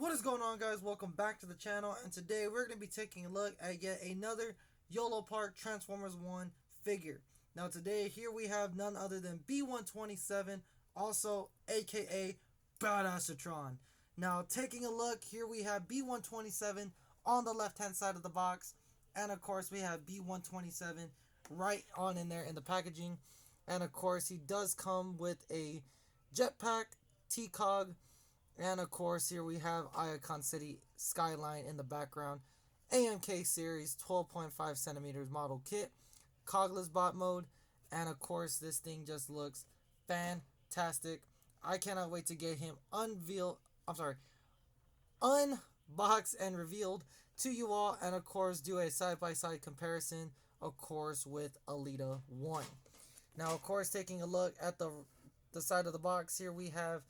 What is going on, guys? Welcome back to the channel, and today we're going to be taking a look at yet another Yolopark Transformers 1 figure. Now today here we have none other than B-127, also aka Badassatron. Now taking a look, here we have B-127 on the left hand side of the box, and of course we have B-127 right on in there in the packaging, and of course he does come with a jetpack, T-Cog, and of course here we have Icon City skyline in the background, AMK series 12.5 centimeters model kit, Cog-Less bot mode, and of course this thing just looks fantastic. I cannot wait to get him unboxed and revealed to you all, and of course do a side-by-side comparison, of course, with Alita 1. Now of course, taking a look at the side of the box, here we have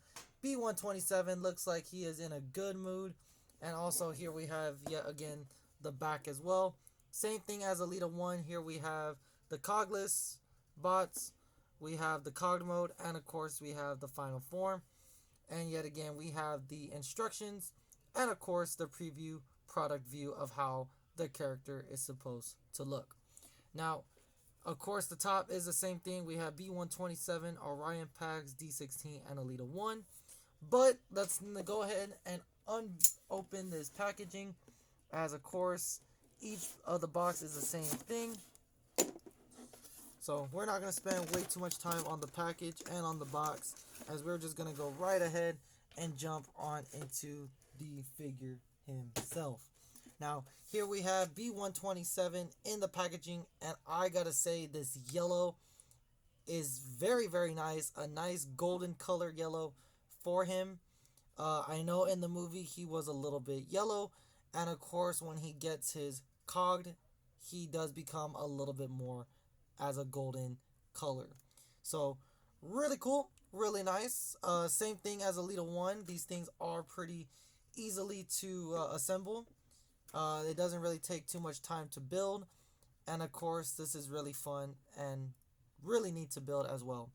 B-127. Looks like he is in a good mood. And also here we have yet again the back as well. Same thing as Alita 1. Here we have the Cog-Less bots, we have the Cog mode, and of course we have the final form. And yet again we have the instructions, and of course the preview product view of how the character is supposed to look. Now of course the top is the same thing. We have B-127, Orion Pax, D16, and Alita 1. But let's go ahead and unopen this packaging, as of course each of the box is the same thing. So we're not going to spend way too much time on the package and on the box, as we're just going to go right ahead and jump on into the figure himself. Now here we have B-127 in the packaging, and I gotta say this yellow is very, very nice. A nice golden color yellow for him. I know in the movie he was a little bit yellow, and of course when he gets his cogged, he does become a little bit more as a golden color. So really cool, really nice. Same thing as Alita 1. These things are pretty easily to assemble. It doesn't really take too much time to build, and of course this is really fun and really neat to build as well.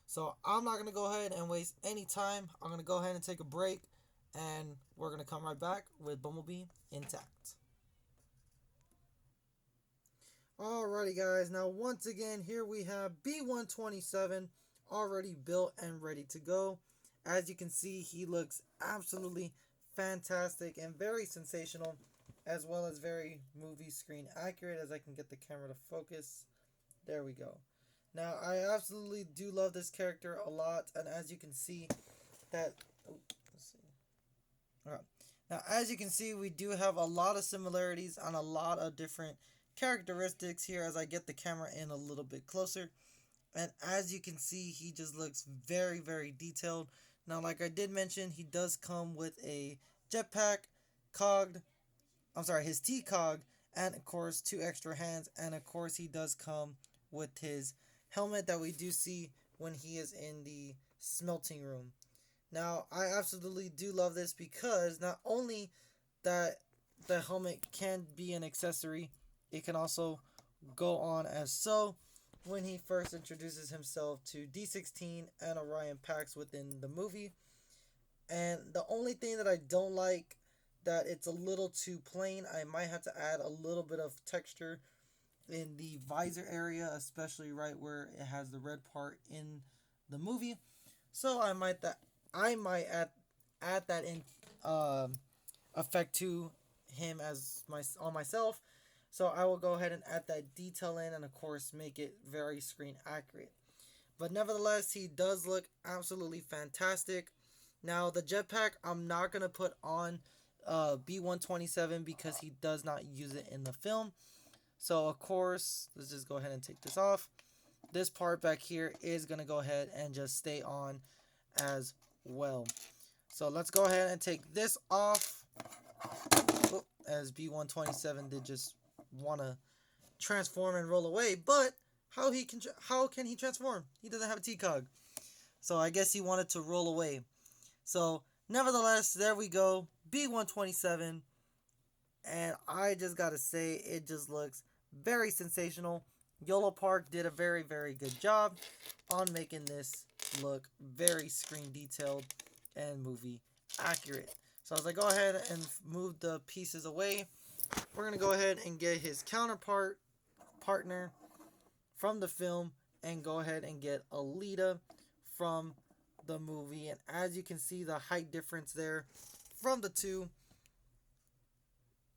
So I'm not going to go ahead and waste any time. I'm going to go ahead and take a break, and we're going to come right back with Bumblebee intact. Alrighty guys, now once again here we have B-127 already built and ready to go. As you can see, he looks absolutely fantastic and very sensational, as well as very movie screen accurate, as I can get the camera to focus. There we go. Now I absolutely do love this character a lot, and as you can see that, let's see. Alright. Now as you can see, we do have a lot of similarities on a lot of different characteristics here, as I get the camera in a little bit closer. And as you can see, he just looks very, very detailed. Now like I did mention, he does come with a jetpack, his T-Cog, and of course 2 extra hands, and of course he does come with his helmet that we do see when he is in the smelting room. Now I absolutely do love this, because not only that the helmet can be an accessory, it can also go on as so when he first introduces himself to D16 and Orion Pax within the movie. And the only thing that I don't like, that it's a little too plain. I might have to add a little bit of texture in the visor area, especially right where it has the red part in the movie. So I might add that in effect to him on myself. So I will go ahead and add that detail in, and of course make it very screen accurate. But nevertheless, he does look absolutely fantastic. Now the jetpack, I'm not gonna put on B-127 because he does not use it in the film. So of course, let's just go ahead and take this off. This part back here is going to go ahead and just stay on as well. So let's go ahead and take this off. Oh, as B-127 did just want to transform and roll away. But how can he transform? He doesn't have a T-Cog. So I guess he wanted to roll away. So nevertheless, there we go. B-127. And I just gotta say, it just looks very sensational. Yolopark did a very, very good job on making this look very screen detailed and movie accurate. So as I go ahead and move the pieces away, we're going to go ahead and get his partner from the film, and go ahead and get Alita from the movie. And as you can see, the height difference there from the two.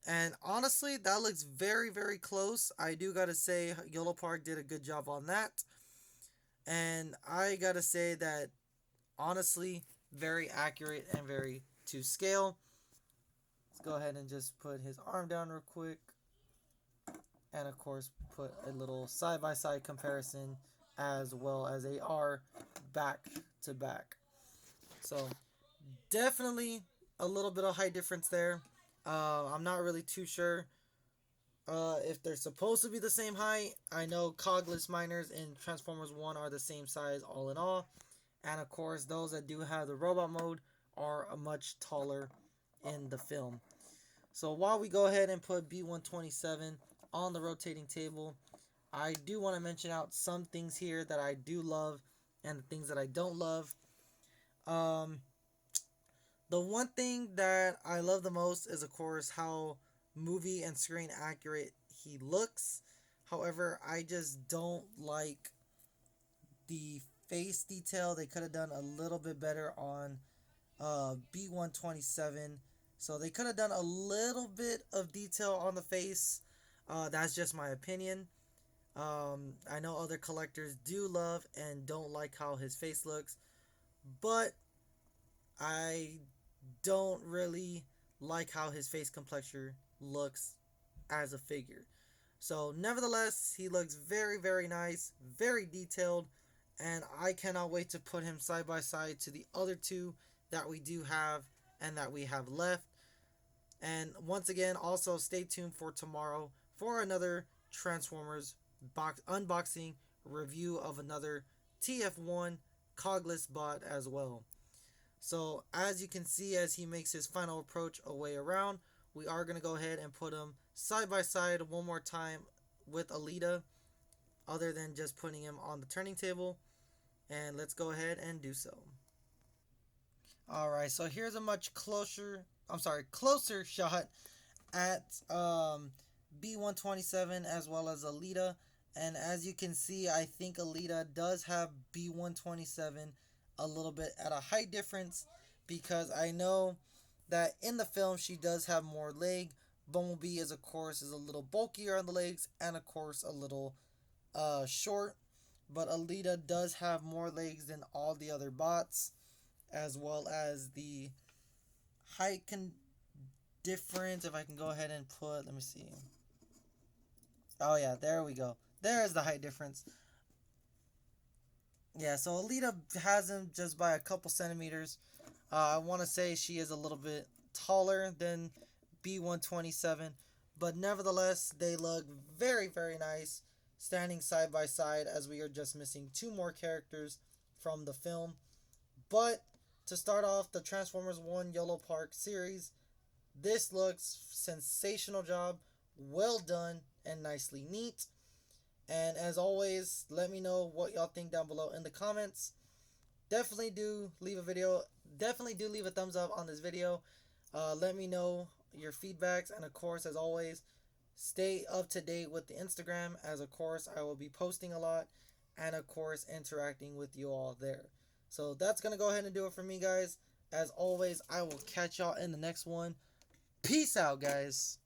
And honestly, that looks very, very close. I do gotta say, Yolopark did a good job on that. And I gotta say that, honestly, very accurate and very to scale. Let's go ahead and just put his arm down real quick. And of course, put a little side by side comparison as well as they are back to back. So, definitely a little bit of height difference there. I'm not really too sure if they're supposed to be the same height. I know Cog-Less miners in Transformers 1 are the same size all in all. And of course, those that do have the robot mode are much taller in the film. So while we go ahead and put B-127 on the rotating table, I do want to mention out some things here that I do love and the things that I don't love. Um, the one thing that I love the most is, of course, how movie and screen accurate he looks. However, I just don't like the face detail. They could have done a little bit better on B-127. So they could have done a little bit of detail on the face. That's just my opinion. I know other collectors do love and don't like how his face looks, but I don't really like how his face complexure looks as a figure. So, nevertheless, he looks very, very nice, very detailed, and I cannot wait to put him side by side to the other two that we do have and that we have left. And once again, also stay tuned for tomorrow for another Transformers unboxing review of another TF1 Cog-Less bot as well. So as you can see, as he makes his final approach away around, we are going to go ahead and put him side by side one more time with Alita, other than just putting him on the turning table. And let's go ahead and do so. Alright, so here's a much closer shot at B-127 as well as Alita. And as you can see, I think Alita does have B-127 a little bit at a height difference, because I know that in the film she does have more leg. Bumblebee is, of course, is a little bulkier on the legs and, of course, a little short. But Alita does have more legs than all the other bots, as well as the height difference. If I can go ahead and put, let me see. Oh yeah, there we go. There's the height difference. Yeah, so Alita has him just by a couple centimeters. I want to say she is a little bit taller than B-127, but nevertheless, they look very, very nice standing side by side, as we are just missing two more characters from the film. But to start off the Transformers 1 Yolopark series, this looks sensational job, well done, and nicely neat. And as always, let me know what y'all think down below in the comments. Definitely do leave a thumbs up on this video. Let me know your feedbacks, and of course, as always, stay up to date with the Instagram, as of course I will be posting a lot, and of course interacting with you all there. So that's gonna go ahead and do it for me, guys. As always, I will catch y'all in the next one. Peace out, guys.